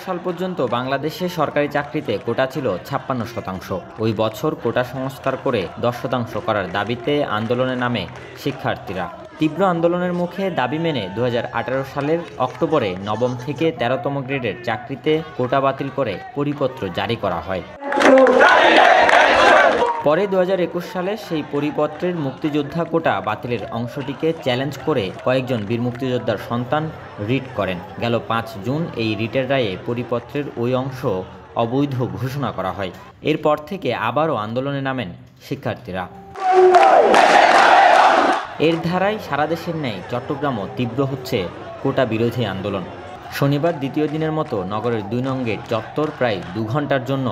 সাল পর্যন্ত বাংলাদেশে সরকারি চাকরিতে কোটা ছিল ৫৬%। ওই বছর কোটা সংস্কার করে ১০% করার দাবিতে আন্দোলনে নামে শিক্ষার্থীরা। তীব্র আন্দোলনের মুখে দাবি মেনে ২০১৮ সালের অক্টোবরে নবম থেকে ১৩তম গ্রেডের চাকরিতে কোটা বাতিল করে পরিপত্র জারি করা হয়। পরে ২০২১ সালে সেই পরিপত্রের মুক্তিযোদ্ধা কোটা বাতিলের অংশটিকে চ্যালেঞ্জ করে কয়েকজন বীর মুক্তিযোদ্ধার সন্তান রিট করেন। গেল ৫ জুন এই রিটের রায়ে পরিপত্রের ওই অংশ অবৈধ ঘোষণা করা হয়। এরপর থেকে আবারও আন্দোলনে নামেন শিক্ষার্থীরা। এর ধারায় সারা দেশের ন্যায় চট্টগ্রামও তীব্র হচ্ছে কোটা বিরোধী আন্দোলন। শনিবার দ্বিতীয় দিনের মতো নগরের ২ নং গেট চত্বর প্রায় ২ ঘন্টার জন্য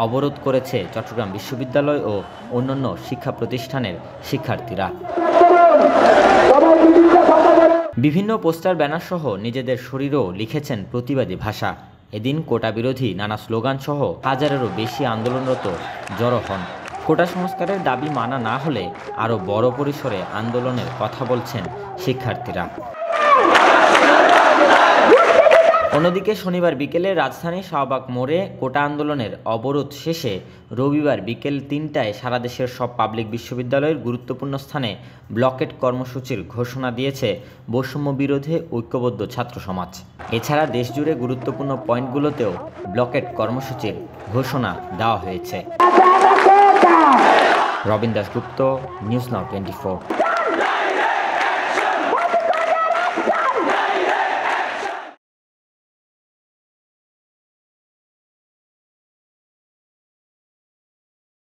অবরোধ করেছে চট্টগ্রাম বিশ্ববিদ্যালয় ও অন্যান্য শিক্ষা প্রতিষ্ঠানের শিক্ষার্থীরা। বিভিন্ন পোস্টার ব্যানার সহ নিজেদের শরীরেও লিখেছেন প্রতিবাদী ভাষা। এদিন কোটা বিরোধী নানা স্লোগান সহ হাজারেরও বেশি আন্দোলনরত জড়ো হন। কোটা সংস্কারের দাবি মানা না হলে আরও বড় পরিসরে আন্দোলনের কথা বলছেন শিক্ষার্থীরা। অন্যদিকে শনিবার বিকেলে রাজধানীর শাহবাগ মোড়ে কোটা আন্দোলনের অবরোধ শেষে রবিবার বিকেল ৩টায় সারা দেশের সব পাবলিক বিশ্ববিদ্যালয়ের গুরুত্বপূর্ণ স্থানে ব্লকেট কর্মসূচির ঘোষণা দিয়েছে বৈষম্য বিরোধী ঐক্যবদ্ধ ছাত্র সমাজ। এছাড়া দেশজুড়ে গুরুত্বপূর্ণ পয়েন্টগুলোতেও ব্লকেট কর্মসূচির ঘোষণা দেওয়া হয়েছে। Robin Dasgupta, news now 24।